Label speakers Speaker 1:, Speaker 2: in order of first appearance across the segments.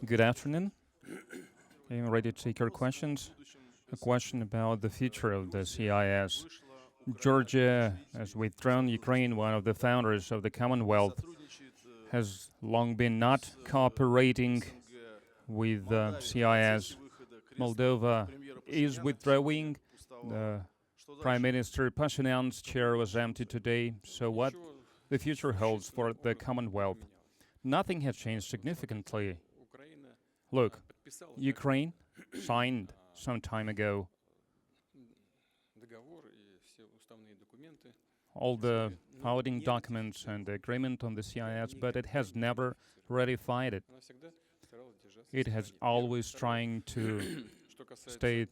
Speaker 1: Good afternoon. I'm ready to take your questions. A question about the future of the CIS. Georgia has withdrawn. Ukraine, one of the founders of the Commonwealth, has long been not cooperating with the CIS. Moldova is withdrawing. The Prime Minister Pashinyan's chair was empty today. So what the future holds for the Commonwealth? Nothing has changed significantly. Look, Ukraine signed some time ago all the founding documents and the agreement on the CIS, but it has never ratified it. It has always trying to stay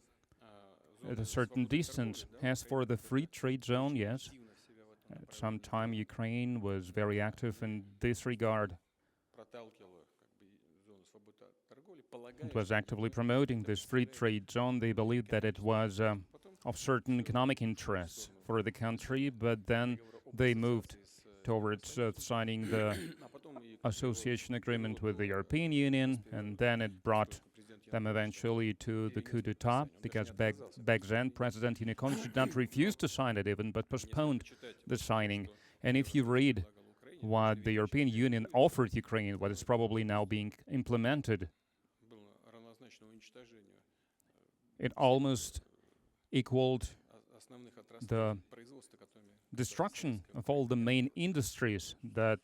Speaker 1: at a certain distance. As for the free trade zone, yes, at some time Ukraine was very active in this regard. It was actively promoting this free trade zone. They believed that it was of certain economic interests for the country, but then they moved towards signing the association agreement with the European Union, and then it brought them eventually to the coup d'etat, because back then President Yanukovych did not refuse to sign it even, but postponed the signing. And if you read what the European Union offered Ukraine, what is probably now being implemented, it almost equaled the destruction of all the main industries that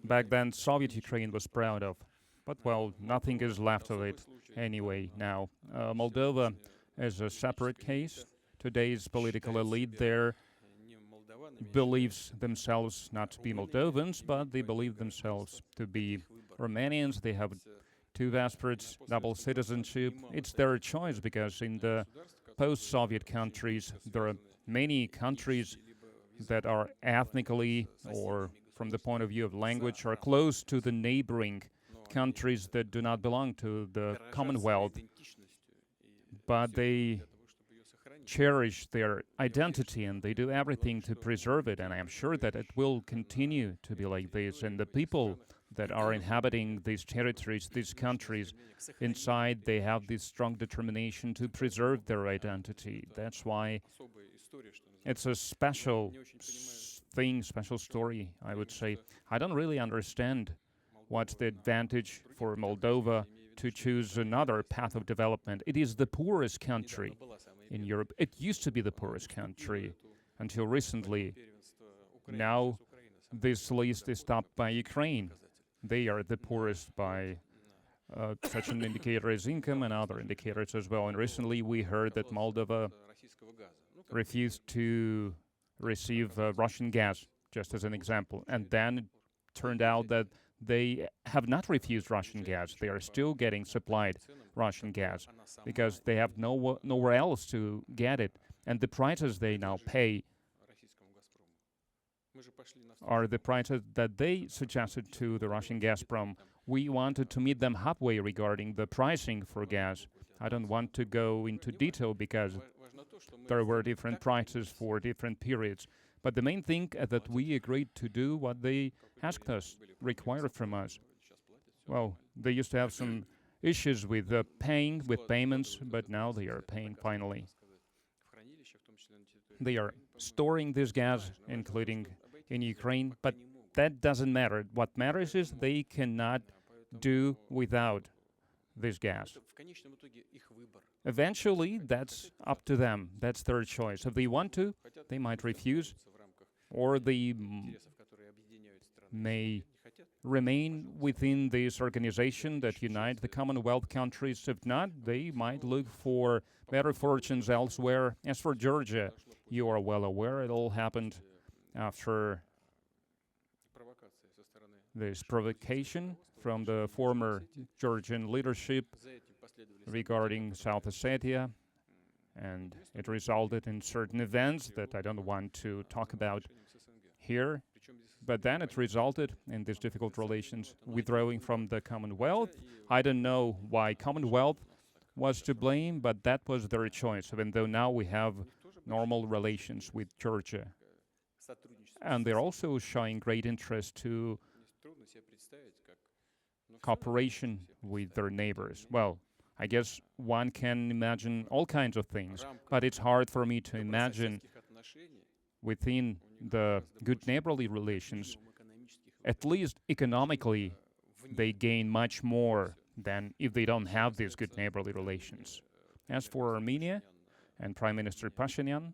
Speaker 1: back then Soviet Ukraine was proud of. But, well, nothing is left of it anyway now. Moldova is a separate case. Today's political elite there believes themselves not to be Moldovans, but they believe themselves to be Romanians. They have two passports, double citizenship. It's their choice, because in the post-Soviet countries, there are many countries that are ethnically or from the point of view of language are close to the neighboring countries that do not belong to the Commonwealth, but they cherish their identity and they do everything to preserve it, and I am sure that it will continue to be like this. And the people that are inhabiting these territories, these countries, inside they have this strong determination to preserve their identity. That's why it's a special thing, special story, I would say. I don't really understand what's the advantage for Moldova to choose another path of development. It is the poorest country in Europe. It used to be the poorest country until recently. Now this list is topped by Ukraine. They are the poorest by such an indicator as income and other indicators as well. And recently we heard that Moldova refused to receive Russian gas, just as an example. And then it turned out that they have not refused Russian gas. They are still getting supplied Russian gas because they have nowhere else to get it. And the prices they now pay are the prices that they suggested to the Russian Gazprom. We wanted to meet them halfway regarding the pricing for gas. I don't want to go into detail because there were different prices for different periods. But the main thing that we agreed to do what they asked us, required from us. Well, they used to have some issues with payments, but now they are paying finally. They are storing this gas, including in Ukraine, but that doesn't matter. What matters is they cannot do without this gas. Eventually, that's up to them. That's their choice. If they want to, they might refuse, or they may remain within this organization that unites the Commonwealth countries. If not, they might look for better fortunes elsewhere. As for Georgia, you are well aware it all happened after this provocation from the former Georgian leadership regarding South Ossetia, and it resulted in certain events that I don't want to talk about here. But then it resulted in these difficult relations, withdrawing from the Commonwealth. I don't know why Commonwealth was to blame, but that was their choice, even though now we have normal relations with Georgia. And they're also showing great interest to cooperation with their neighbors. Well, I guess one can imagine all kinds of things, but it's hard for me to imagine within the good neighborly relations, at least economically, they gain much more than if they don't have these good neighborly relations. As for Armenia and Prime Minister Pashinyan,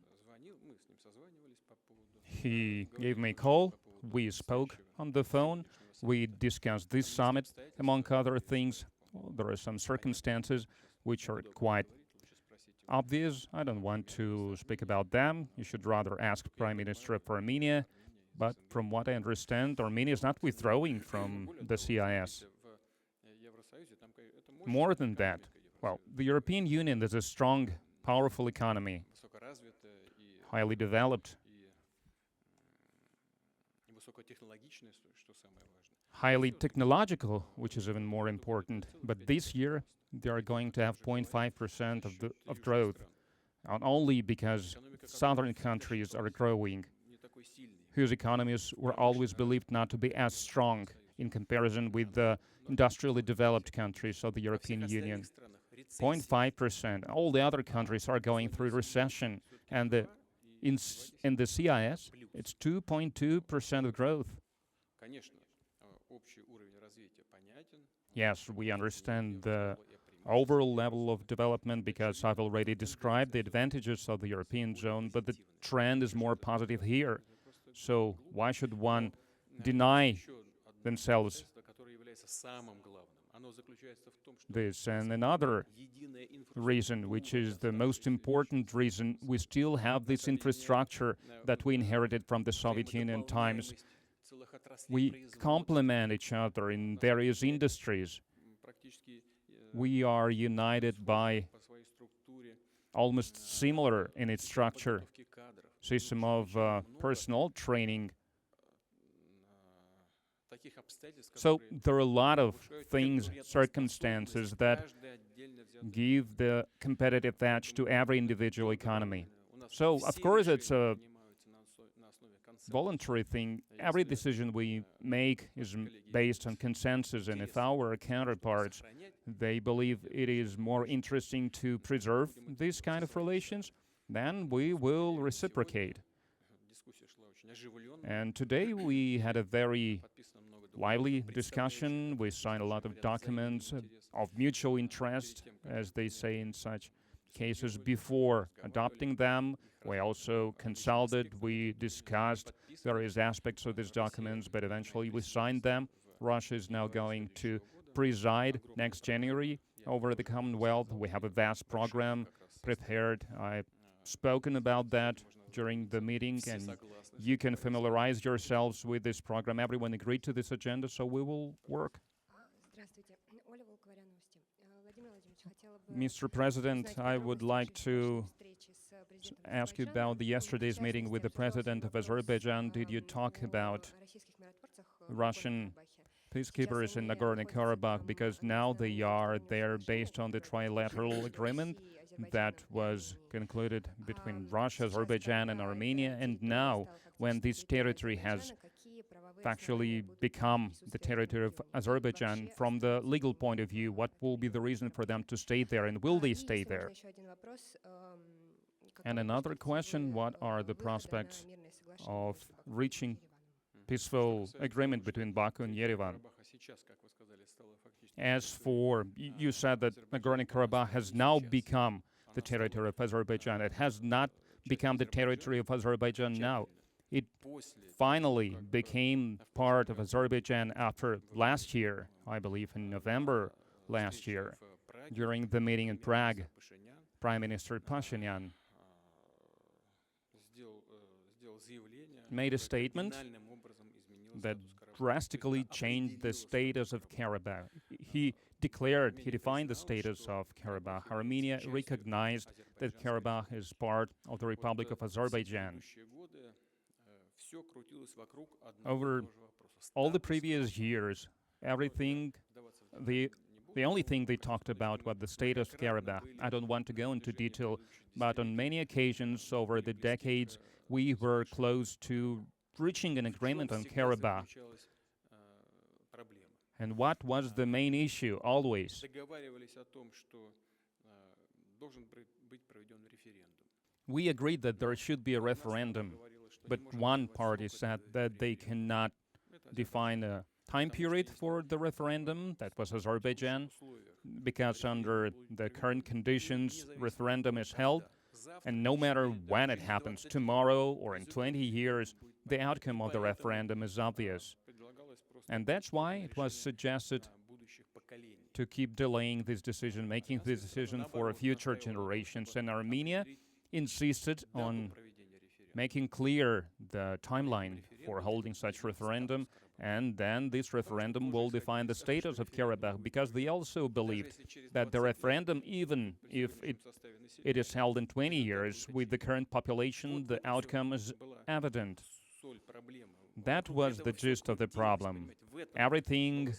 Speaker 1: he gave me a call, we spoke on the phone, we discussed this summit, among other things. Well, there are some circumstances which are quite obvious. I don't want to speak about them. You should rather ask Prime Minister of Armenia. But from what I understand, Armenia is not withdrawing from the CIS. More than that, well, the European Union is a strong, powerful economy, highly developed, highly technological, which is even more important. But this year, they are going to have 0.5% of growth, not only because southern countries are growing, whose economies were always believed not to be as strong in comparison with the industrially developed countries of the European Union. 0.5%. All the other countries are going through recession, and in the CIS, it's 2.2% of growth. Yes, we understand the overall level of development because I've already described the advantages of the European zone, but the trend is more positive here. So why should one deny themselves this? And another reason, which is the most important reason, we still have this infrastructure that we inherited from the Soviet Union times. We complement each other in various industries. We are united by almost similar in its structure, system of personal training. So there are a lot of things, circumstances that give the competitive edge to every individual economy. So, of course, it's a voluntary thing. Every decision we make is based on consensus, and if our counterparts, they believe it is more interesting to preserve these kind of relations, then we will reciprocate. And today we had a very lively discussion. We signed a lot of documents of mutual interest, as they say in such cases. Before adopting them, we also consulted, we discussed various aspects of these documents, but eventually we signed them. Russia is now going to preside next January over the Commonwealth. We have a vast program prepared. I've spoken about that during the meeting, and you can familiarize yourselves with this program. Everyone agreed to this agenda, so we will work. Mr. President, I would like to ask you about yesterday's meeting with the President of Azerbaijan. Did you talk about Russian peacekeepers in Nagorno-Karabakh? Because now they are there based on the trilateral agreement that was concluded between Russia, Azerbaijan, and Armenia. And now, when this territory has actually become the territory of Azerbaijan, from the legal point of view, what will be the reason for them to stay there, and will they stay there? And another question, what are the prospects of reaching peaceful agreement between Baku and Yerevan? As for, you said that Nagorno-Karabakh has now become the territory of Azerbaijan. It has not become the territory of Azerbaijan now. It finally became part of Azerbaijan after last year, I believe in November last year, during the meeting in Prague. Prime Minister Pashinyan made a statement that drastically changed the status of Karabakh. He defined the status of Karabakh. Armenia recognized that Karabakh is part of the Republic of Azerbaijan. Over all the previous years, the only thing they talked about was the status of Karabakh. I don't want to go into detail, but on many occasions over the decades, we were close to reaching an agreement on Karabakh. And what was the main issue always? We agreed that there should be a referendum, but one party said that they cannot define a time period for the referendum. That was Azerbaijan, because under the current conditions, referendum is held, and no matter when it happens, tomorrow or in 20 years, the outcome of the referendum is obvious. And that's why it was suggested to keep delaying this decision, making this decision for future generations. And Armenia insisted on making clear the timeline for holding such referendum, and then this referendum will define the status of Karabakh, because they also believed that the referendum, even if it is held in 20 years, with the current population, the outcome is evident. That was the gist of the problem. Everything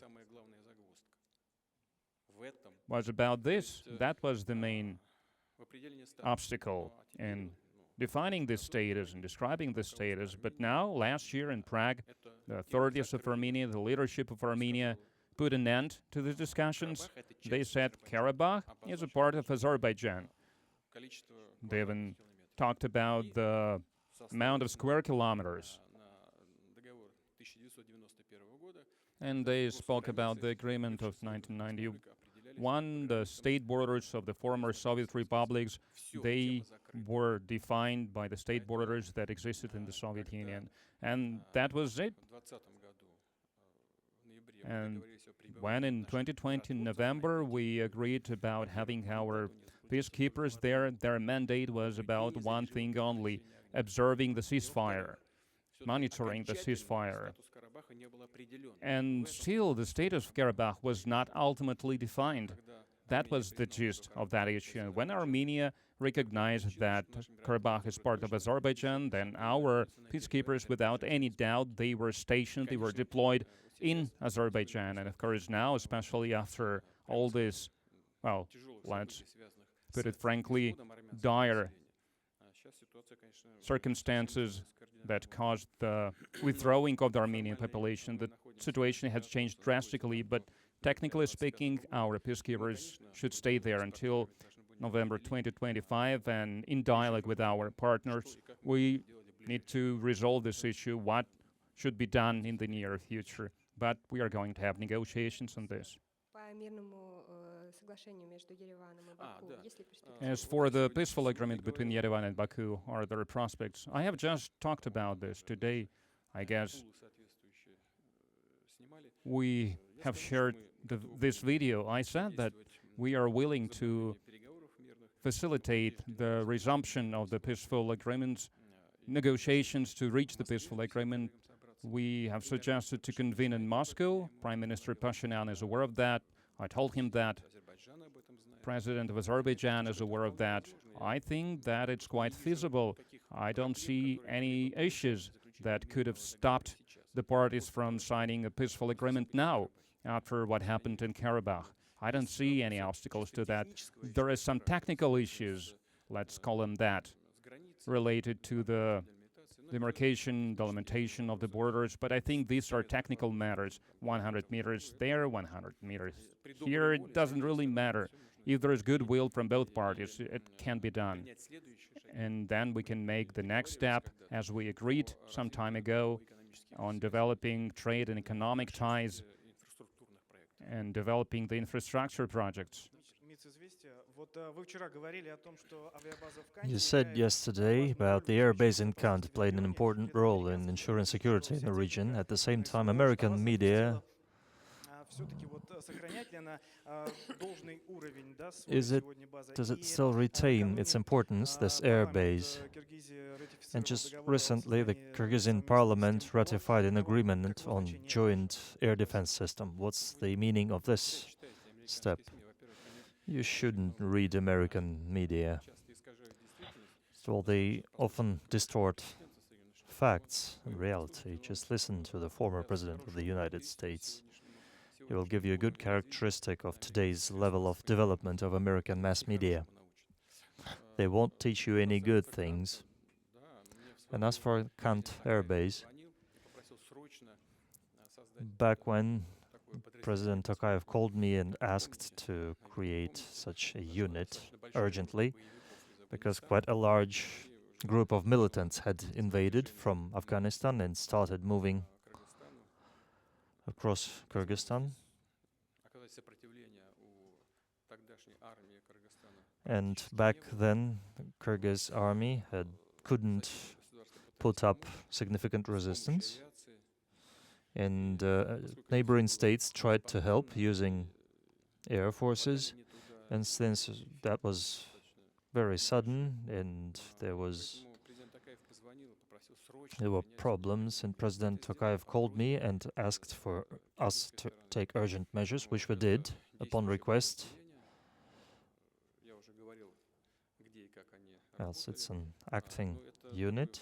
Speaker 1: was about this. That was the main obstacle in defining this status and describing this status. But now, last year in Prague, the authorities of Armenia, the leadership of Armenia, put an end to the discussions. They said Karabakh is a part of Azerbaijan. They even talked about the amount of square kilometers. And they spoke about the agreement of 1991, the state borders of the former Soviet republics. They were defined by the state borders that existed in the Soviet Union. And that was it. And when in 2020, in November, we agreed about having our peacekeepers there, their mandate was about one thing only: observing the ceasefire, monitoring the ceasefire. And still, the status of Karabakh was not ultimately defined. That was the gist of that issue. When Armenia recognized that Karabakh is part of Azerbaijan, then our peacekeepers, without any doubt, they were stationed, they were deployed in Azerbaijan. And of course now, especially after all this, well, let's put it frankly, dire circumstances that caused the withdrawing of the Armenian population, the situation has changed drastically, but technically speaking, our peacekeepers should stay there until November 2025, and in dialogue with our partners, we need to resolve this issue, what should be done in the near future. But we are going to have negotiations on this. As for the peaceful agreement between Yerevan and Baku, are there prospects? I have just talked about this today. I guess we have shared this video. I said that we are willing to facilitate the resumption of the peaceful agreements, negotiations to reach the peaceful agreement. We have suggested to convene in Moscow. Prime Minister Pashinyan is aware of that. I told him that. President of Azerbaijan is aware of that. I think that it's quite feasible. I don't see any issues that could have stopped the parties from signing a peaceful agreement now, after what happened in Karabakh. I don't see any obstacles to that. There are some technical issues, let's call them that, related to the demarcation, delimitation of the borders, but I think these are technical matters. 100 meters there, 100 meters here, it doesn't really matter. If there is goodwill from both parties, it can be done. And then we can make the next step, as we agreed some time ago, on developing trade and economic ties and developing the infrastructure projects.
Speaker 2: You said yesterday about the air base in Kant played an important role in ensuring security in the region. At the same time, American media does it still retain its importance, this air base? And just recently, the Kyrgyzstan parliament ratified an agreement on joint air defense system. What's the meaning of this step? You shouldn't read American media. Well, they often distort facts and reality. Just listen to the former president of the United States. He will give you a good characteristic of today's level of development of American mass media. They won't teach you any good things. And as for Kant Air Base, back when President Tokayev called me and asked to create such a unit urgently, because quite a large group of militants had invaded from Afghanistan and started moving across Kyrgyzstan. And back then, the Kyrgyz army couldn't put up significant resistance, and neighboring states tried to help using air forces, and since that was very sudden and there were problems, and President Tokayev called me and asked for us to take urgent measures, which we did upon request. Else it's an acting unit.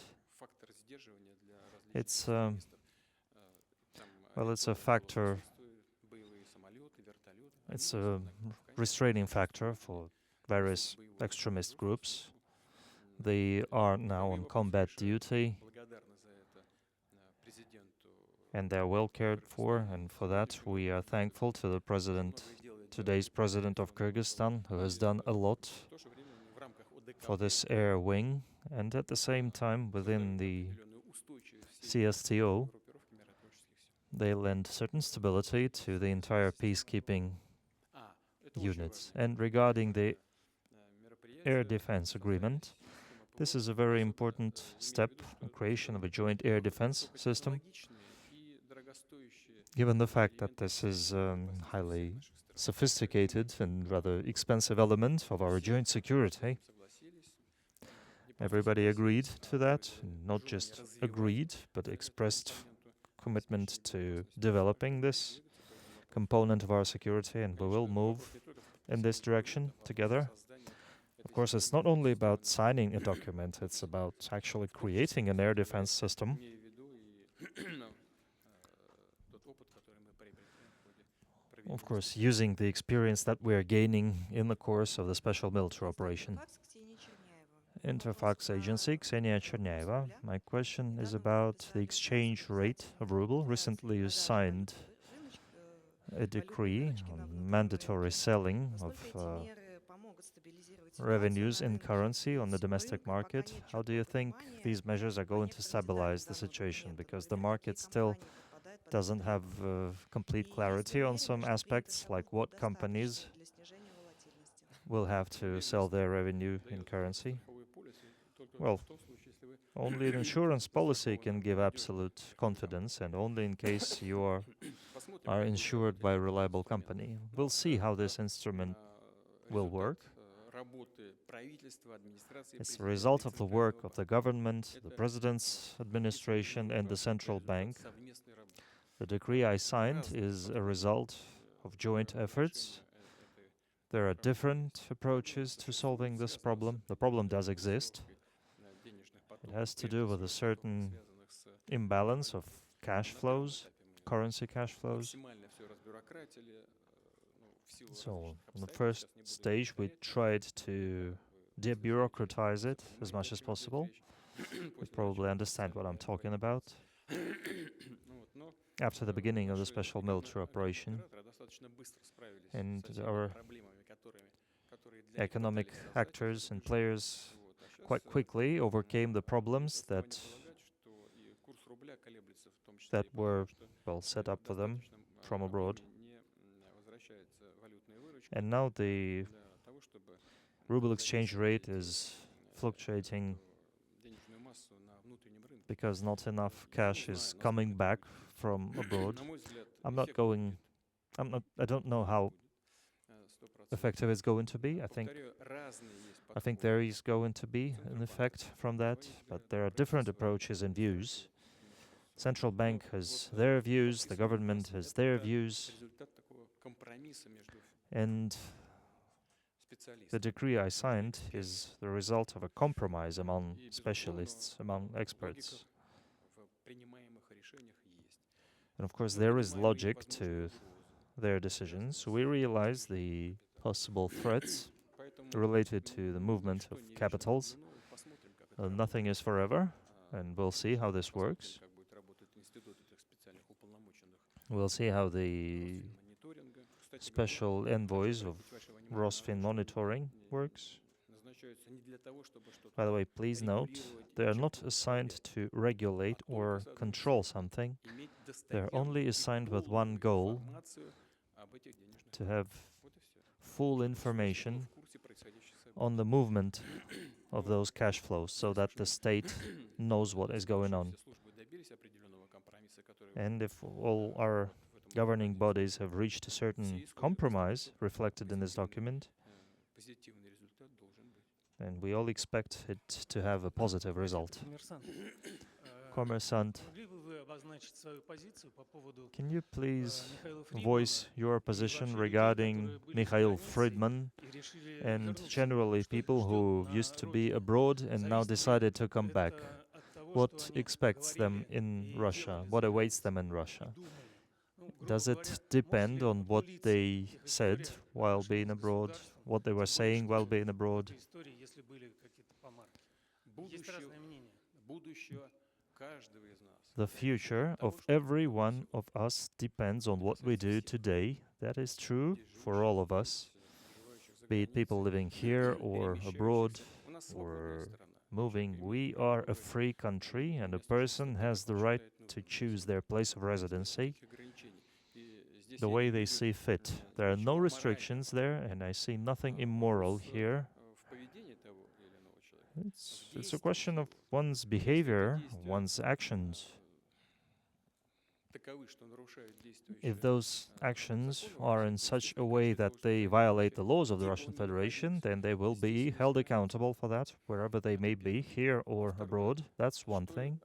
Speaker 2: It's it's a factor. It's a restraining factor for various extremist groups. They are now on combat duty, and they're well cared for, and for that we are thankful to the president, today's president of Kyrgyzstan, who has done a lot for this air wing, and at the same time within the CSTO they lend certain stability to the entire peacekeeping units. And regarding the air defense agreement, this is a very important step, the creation of a joint air defense system, given the fact that this is highly sophisticated and rather expensive element of our joint security. Everybody agreed to that, not just agreed, but expressed commitment to developing this component of our security, and we will move in this direction together. Of course, it's not only about signing a document, it's about actually creating an air defense system. Of course, using the experience that we are gaining in the course of the special military operation. Interfax agency, Ksenia Chernyeva. My question is about the exchange rate of ruble. Recently you signed a decree on mandatory selling of revenues in currency on the domestic market. How do you think these measures are going to stabilize the situation? Because the market still doesn't have complete clarity on some aspects, like what companies will have to sell their revenue in currency. Well, only an insurance policy can give absolute confidence, and only in case you are insured by a reliable company. We'll see how this instrument will work. It's the result of the work of the government, the president's administration, and the central bank. The decree I signed is a result of joint efforts. There are different approaches to solving this problem. The problem does exist. It has to do with a certain imbalance of cash flows, currency cash flows. So, on the first stage, we tried to debureaucratize it as much as possible. You probably understand what I'm talking about. After the beginning of the special military operation, and our economic actors and players quite quickly overcame the problems that were set up for them from abroad. And now the ruble exchange rate is fluctuating because not enough cash is coming back from abroad. I don't know how effective it's going to be. I think there is going to be an effect from that, but there are different approaches and views. Central bank has their views, the government has their views, and the decree I signed is the result of a compromise among specialists, among experts. And of course, there is logic to their decisions. We realize the possible threats related to the movement of capitals. Nothing is forever, and we'll see how this works. We'll see how the special envoys of Rosfin monitoring works. By the way, please note, they are not assigned to regulate or control something. They're only assigned with one goal: to have full information on the movement of those cash flows so that the state knows what is going on. And if all our governing bodies have reached a certain compromise reflected in this document, then we all expect it to have a positive result. Commerçant, can you please voice your position regarding Mikhail Friedman and generally people who used to be abroad and now decided to come back? What expects them in Russia? What awaits them in Russia? Does it depend on what they said while being abroad, what they were saying while being abroad? The future of every one of us depends on what we do today. That is true for all of us, be it people living here or abroad or moving. We are a free country, and a person has the right to choose their place of residency the way they see fit. There are no restrictions there, and I see nothing immoral here. It's a question of one's behavior, one's actions. If those actions are in such a way that they violate the laws of the Russian Federation, then they will be held accountable for that, wherever they may be, here or abroad. That's one thing.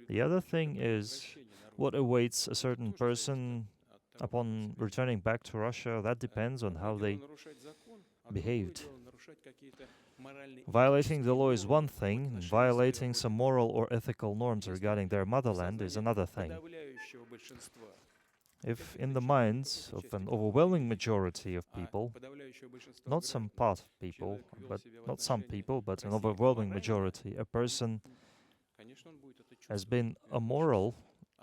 Speaker 2: The other thing is what awaits a certain person upon returning back to Russia. That depends on how they behaved. Violating the law is one thing, and violating some moral or ethical norms regarding their motherland is another thing. If in the minds of an overwhelming majority of people, not some part of people, but not some people, but an overwhelming majority, a person has been immoral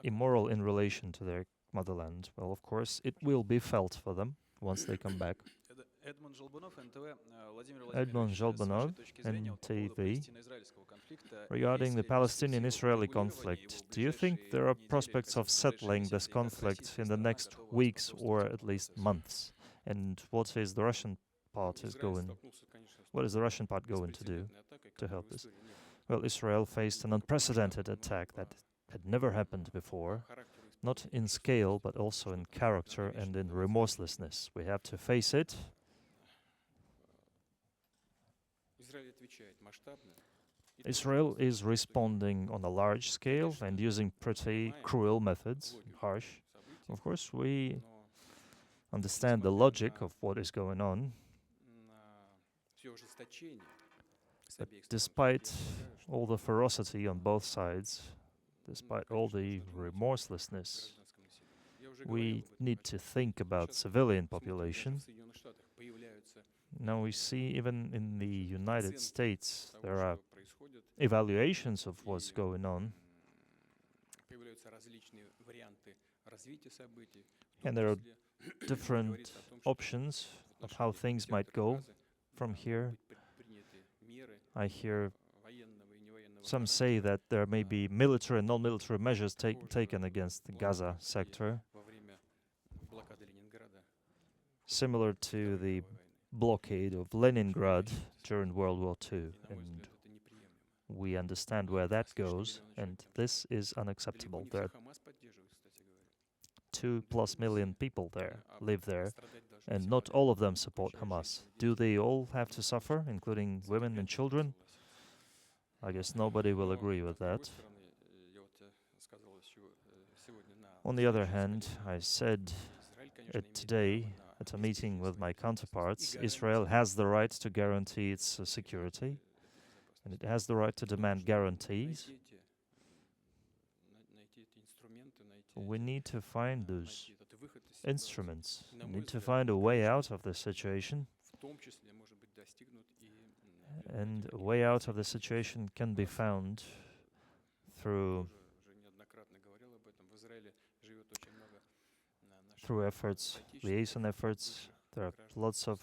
Speaker 2: in relation to their motherland, well, of course, it will be felt for them once they come back. Edmond Zholbanov, NTV. Regarding the Palestinian-Israeli conflict, do you think there are prospects of settling this conflict in the next weeks or at least months? And what is the Russian part going to do to help this? Well, Israel faced an unprecedented attack that had never happened before, not in scale, but also in character and in remorselessness. We have to face it. Israel is responding on a large scale and using pretty cruel methods, harsh. Of course, we understand the logic of what is going on. But despite all the ferocity on both sides, despite all the remorselessness, we need to think about civilian population. Now we see even in the United States there are evaluations of what's going on, and there are different options of how things might go from here. I hear some say that there may be military and non-military measures taken against the Gaza sector, similar to the blockade of Leningrad during World War II. And we understand where that goes, and this is unacceptable. There are 2+ million people there, live there, and not all of them support Hamas. Do they all have to suffer, including women and children? I guess nobody will agree with that. On the other hand, I said today at a meeting with my counterparts, Israel has the right to guarantee its security, and it has the right to demand guarantees. We need to find those instruments. We need to find a way out of the situation. And a way out of the situation can be found through through efforts, liaison efforts. There are lots of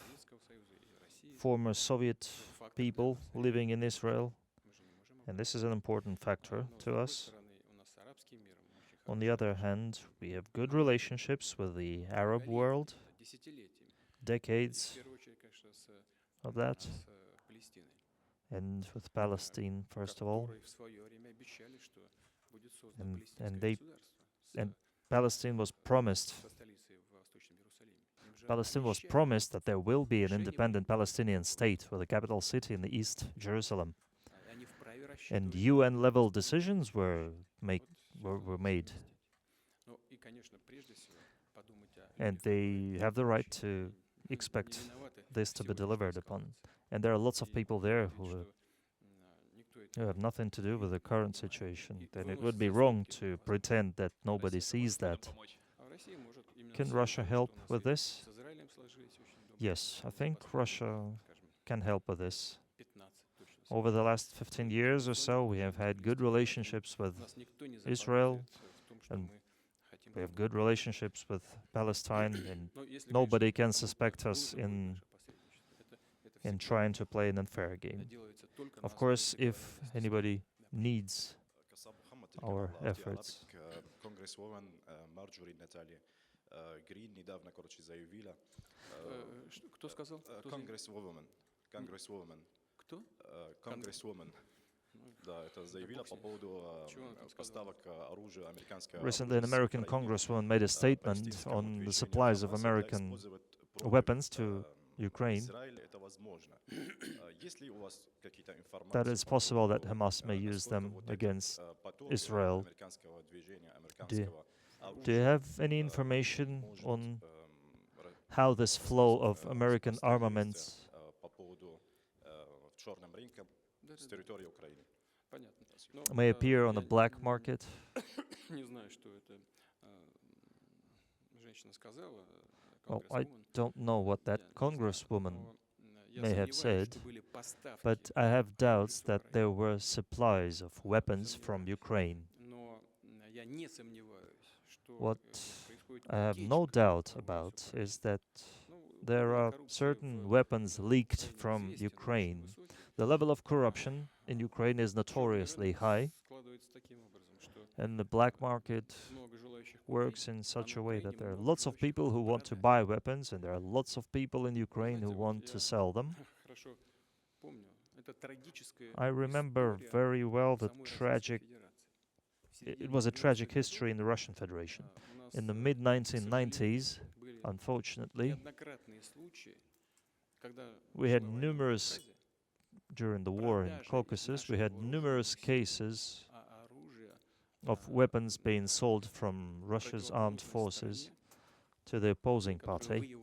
Speaker 2: former Soviet people living in Israel, and this is an important factor to us. On the other hand, we have good relationships with the Arab world, decades of that, and with Palestine, first of all. And Palestine was promised that there will be an independent Palestinian state with a capital city in the East, Jerusalem. And UN-level decisions were made. And they have the right to expect this to be delivered upon. And there are lots of people there who have nothing to do with the current situation. Then it would be wrong to pretend that nobody sees that. Can Russia help with this? Yes, I think Russia can help with this. Over the last 15 years or so, we have had good relationships with Israel, and we have good relationships with Palestine, and nobody can suspect us in trying to play an unfair game. Of course, if anybody needs our efforts. Recently, an American congresswoman made a statement on the supplies of American weapons to Ukraine. That it's possible that Hamas may use them against Israel. Do you have any information on how this flow of American armaments may appear on the black market? Well, I don't know what that congresswoman may have said, but I have doubts that there were supplies of weapons from Ukraine. What I have no doubt about is that there are certain weapons leaked from Ukraine. The level of corruption in Ukraine is notoriously high, and the black market works in such a way that there are lots of people who want to buy weapons, and there are lots of people in Ukraine who want to sell them. I remember very well it was a tragic history in the Russian Federation. In the mid-1990s, unfortunately, we had during the war in Caucasus, we had numerous cases of weapons being sold from Russia's armed forces to the opposing party,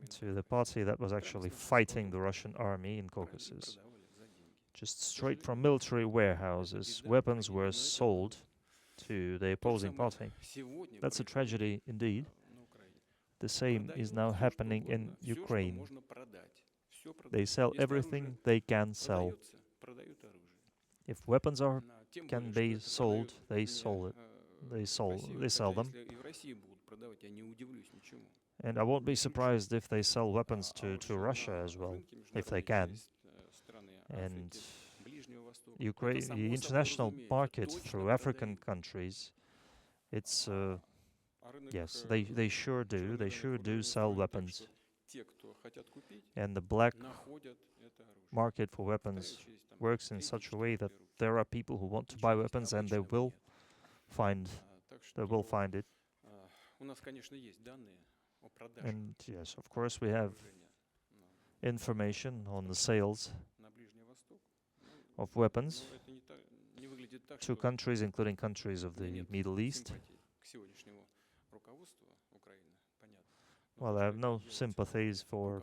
Speaker 2: to the party that was actually fighting the Russian army in Caucasus. Just straight from military warehouses, weapons were sold to the opposing party. That's a tragedy indeed. The same is now happening in Ukraine. They sell everything they can sell. If weapons can be sold, they sell it. They sell them. And I won't be surprised if they sell weapons to Russia as well, if they can. And Ukraine, the international market through African countries, it's yes, they sure do. They sure do sell weapons. And the black market for weapons works in such a way that there are people who want to buy weapons, and they will find it. And yes, of course, we have information on the sales of weapons to countries, including countries of the Middle East. Well, I have no sympathies for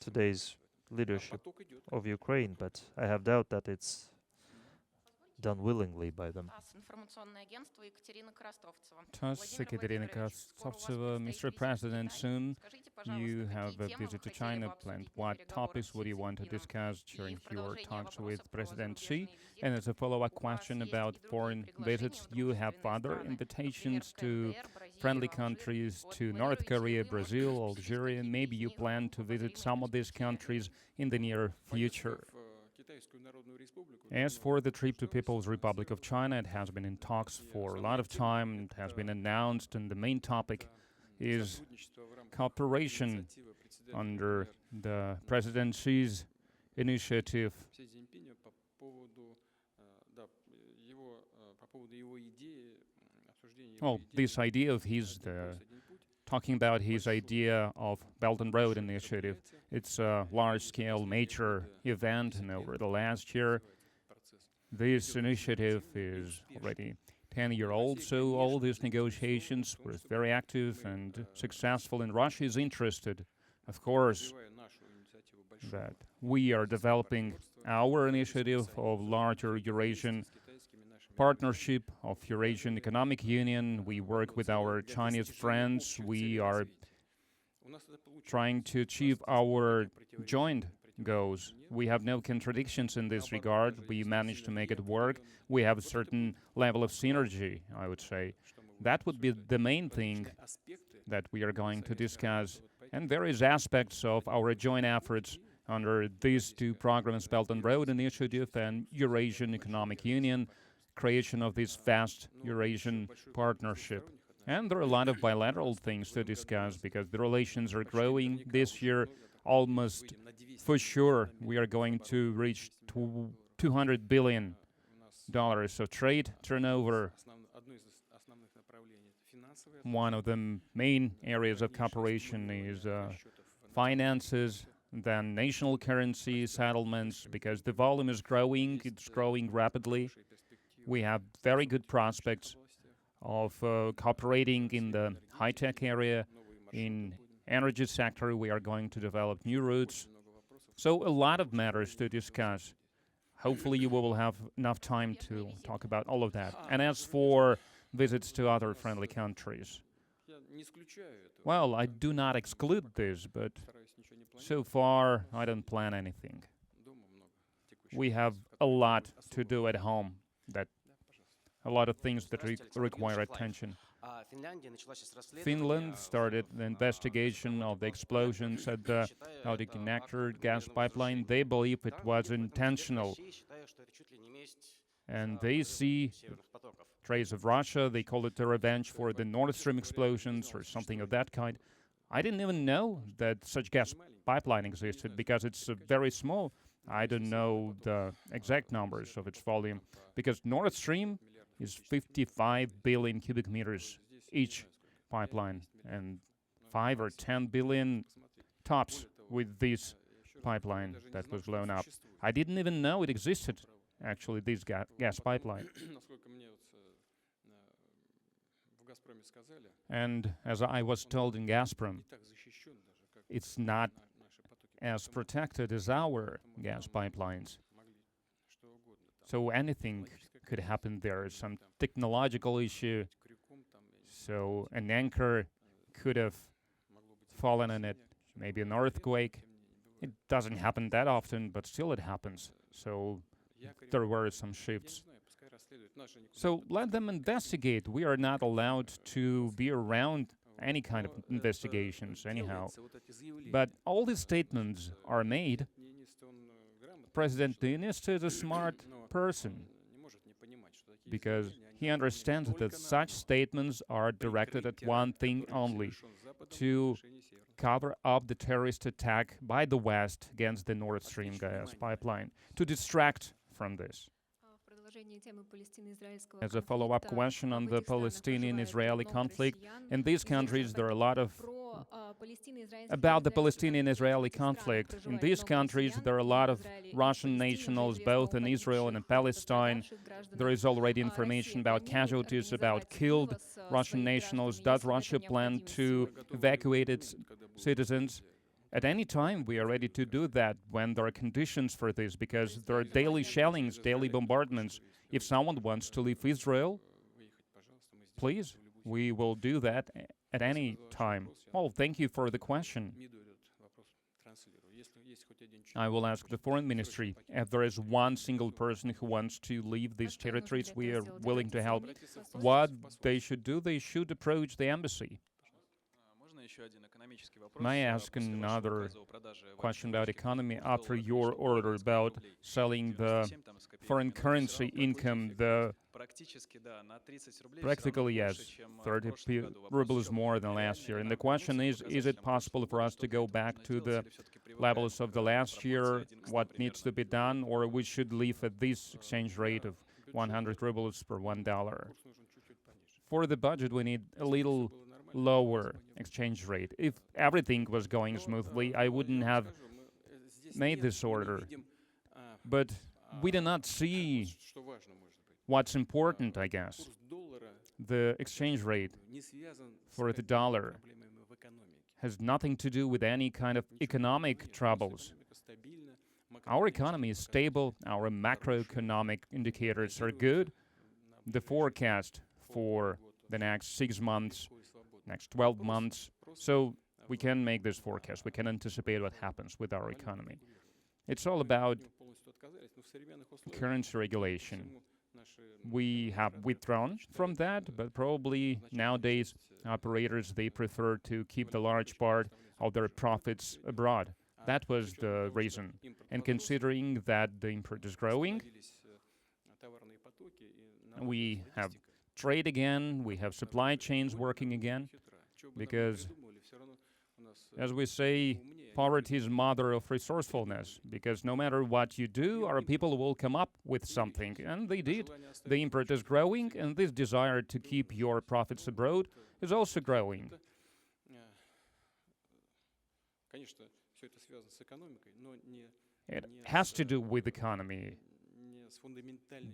Speaker 2: today's leadership of Ukraine, but I have doubt that it's done willingly by them.
Speaker 1: TASS, Ekaterina Kravtsova. Mr. President, soon you have a visit to China planned. What topics would you want to discuss during your talks with President Xi? And as a follow-up question about foreign visits, you have other invitations to friendly countries, to North Korea, Brazil, Algeria. Maybe you plan to visit some of these countries in the near future. As for the trip to People's Republic of China, it has been in talks for a lot of time. It has been announced, and the main topic is cooperation under the President Xi's initiative. Well, this idea of his, talking about his idea of Belt and Road Initiative, it's a large-scale major event, and over the last year, this initiative is already 10-year-old, so all these negotiations were very active and successful, and Russia is interested, of course, that we are developing our initiative of larger Eurasian partnership of Eurasian Economic Union. We work with our Chinese friends. We are trying to achieve our joint goals. We have no contradictions in this regard. We managed to make it work. We have a certain level of synergy, I would say. That would be the main thing that we are going to discuss. And various aspects of our joint efforts under these two programs, Belt and Road Initiative and Eurasian Economic Union, creation of this vast Eurasian partnership. And there are a lot of bilateral things to discuss because the relations are growing this year. Almost for sure, we are going to reach $200 billion of trade turnover. One of the main areas of cooperation is finances, then national currency settlements, because the volume is growing, it's growing rapidly. We have very good prospects of cooperating in the high-tech area, in energy sector. We are going to develop new routes. So a lot of matters to discuss. Hopefully you will have enough time to talk about all of that. And as for visits to other friendly countries, well, I do not exclude this, but so far I don't plan anything. We have a lot to do at home, a lot of things that require attention. Finland started the investigation of the explosions at the Baltic connector gas pipeline. They believe it was intentional. And they see trace of Russia. They call it a revenge for the Nord Stream explosions or something of that kind. I didn't even know that such gas pipeline existed because it's very small. I don't know the exact numbers of its volume because Nord Stream is 55 billion cubic meters each pipeline, and 5 or 10 billion tops with this pipeline that was blown up. I didn't even know it existed, actually, this gas pipeline. And as I was told in Gazprom, it's not as protected as our gas pipelines. So anything could happen there, some technological issue, so an anchor could have fallen on it, maybe an earthquake. It doesn't happen that often, but still it happens. So there were some shifts. So let them investigate. We are not allowed to be around any kind of investigations anyhow. But all these statements are made. President Diniz is a smart person because he understands that such statements are directed at one thing only, to cover up the terrorist attack by the West against the Nord Stream gas pipeline, to distract from this. As a follow-up question on the Palestinian-Israeli conflict, in these countries there are a lot of about the Palestinian-Israeli conflict. In these countries there are a lot of Russian nationals, both in Israel and in Palestine. There is already information about casualties, about killed Russian nationals. Does Russia plan to evacuate its citizens? At any time, we are ready to do that when there are conditions for this, because there are daily shellings, daily bombardments. If someone wants to leave Israel, please, we will do that at any time. Well, thank you for the question. I will ask the foreign ministry if there is one single person who wants to leave these territories. We are willing to help. What they should do, they should approach the embassy. May I ask another question about economy? After your order about selling the foreign currency income, the practically, yes, 30 rubles more than last year. And the question is it possible for us to go back to the levels of the last year? What needs to be done? Or we should leave at this exchange rate of 100 rubles per $1? For the budget, we need a little lower exchange rate. If everything was going smoothly, I wouldn't have made this order. But we do not see what's important, I guess. The exchange rate for the dollar has nothing to do with any kind of economic troubles. Our economy is stable, our macroeconomic indicators are good. The forecast for the next 6 months, next 12 months, so we can make this forecast, we can anticipate what happens with our economy. It's all about currency regulation. We have withdrawn from that, but probably nowadays operators, they prefer to keep the large part of their profits abroad. That was the reason. And considering that the import is growing, we have trade again, we have supply chains working again, because, as we say, poverty is mother of resourcefulness, because no matter what you do, our people will come up with something, and they did. The import is growing, and this desire to keep your profits abroad is also growing. It has to do with economy,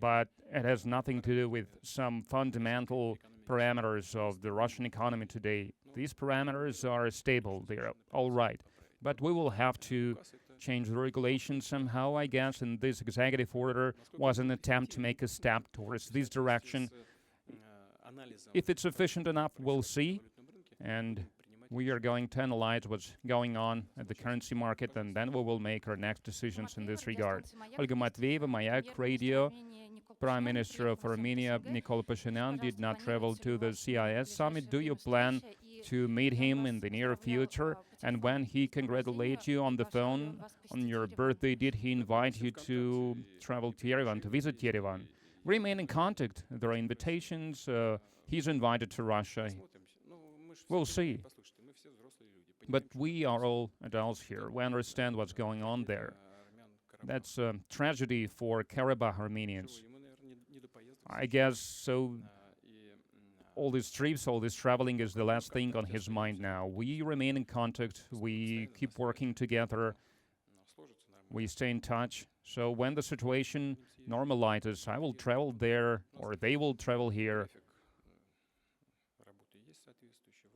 Speaker 1: but it has nothing to do with some fundamental parameters of the Russian economy today. These parameters are stable, they're all right. But we will have to change the regulations somehow, I guess, and this executive order was an attempt to make a step towards this direction. If it's sufficient enough, we'll see, and we are going to analyze what's going on at the currency market, and then we will make our next decisions in this regard. Olga Matveyeva, Mayak Radio. Prime Minister of Armenia, Nikol Pashinyan, did not travel to the CIS summit. Do you plan to meet him in the near future? And when he congratulated you on the phone on your birthday, did he invite you to travel to Yerevan, to visit Yerevan? We remain in contact. There are invitations. He's invited to Russia. We'll see. But we are all adults here. We understand what's going on there. That's a tragedy for Karabakh Armenians. I guess so. All these trips, all this traveling is the last thing on his mind now. We remain in contact. We keep working together. We stay in touch. So when the situation normalizes, I will travel there, or they will travel here.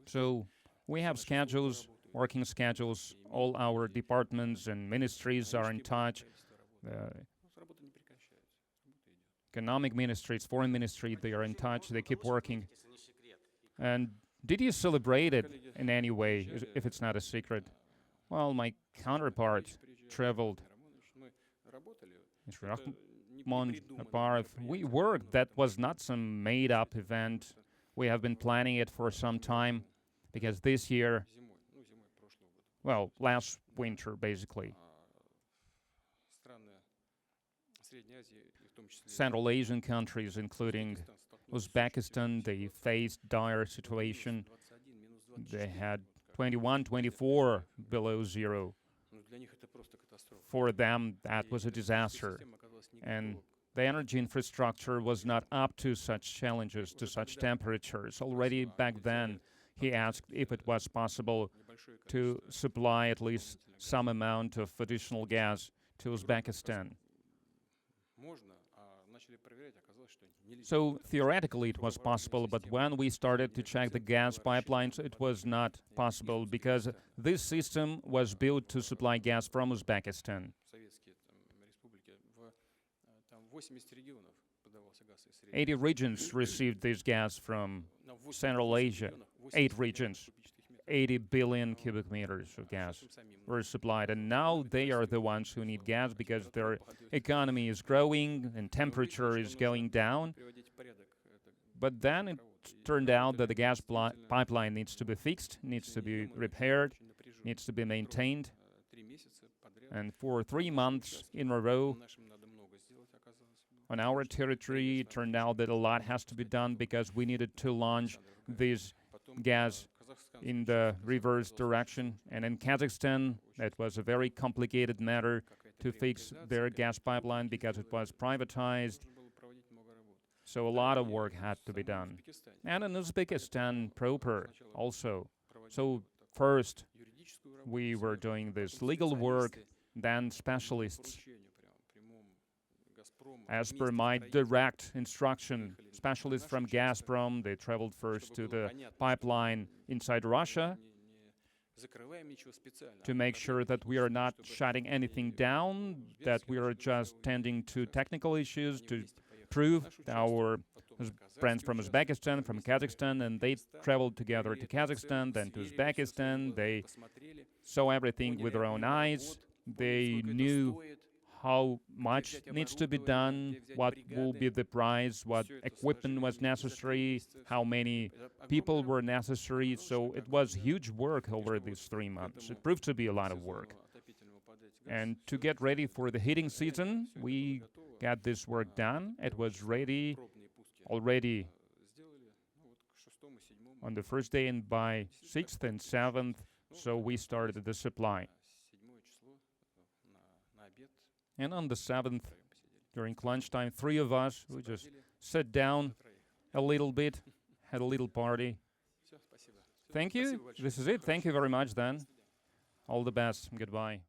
Speaker 1: So we have schedules, working schedules. All our departments and ministries are in touch. Economic ministries, foreign ministry, they are in touch, they keep working. And did you celebrate it in any way, if it's not a secret? Well, my counterpart traveled. We worked. That was not some made-up event. We have been planning it for some time, because this year, well, last winter, basically, Central Asian countries, including Uzbekistan, they faced dire situation. They had 21, 24 below zero. For them, that was a disaster. And the energy infrastructure was not up to such challenges, to such temperatures. Already back then, he asked if it was possible to supply at least some amount of additional gas to Uzbekistan. So theoretically it was possible, but when we started to check the gas pipelines, it was not possible because this system was built to supply gas from Uzbekistan. 80 regions received this gas from Central Asia. 8 regions, 80 billion cubic meters of gas were supplied. And now they are the ones who need gas because their economy is growing and temperature is going down. But then it turned out that the gas pipeline needs to be fixed, needs to be repaired, needs to be maintained. And for 3 months in a row, on our territory, it turned out that a lot has to be done because we needed to launch this gas in the reverse direction. And in Kazakhstan, it was a very complicated matter to fix their gas pipeline because it was privatized. So a lot of work had to be done. And in Uzbekistan proper also. So first, we were doing this legal work, then specialists. As per my direct instruction, specialists from Gazprom, they traveled first to the pipeline inside Russia to make sure that we are not shutting anything down, that we are just tending to technical issues, to prove our friends from Uzbekistan, from Kazakhstan, and they traveled together to Kazakhstan, then to Uzbekistan. They saw everything with their own eyes. They knew how much needs to be done, what will be the price, what equipment was necessary, how many people were necessary. So it was huge work over these 3 months. It proved to be a lot of work. And to get ready for the heating season, we got this work done. It was ready already on the first day, and by 6th and 7th, so we started the supply. And on the 7th, during lunchtime, 3 of us, we just sat down a little bit, had a little party. Thank you. This is it. Thank you very much then. All the best. Goodbye.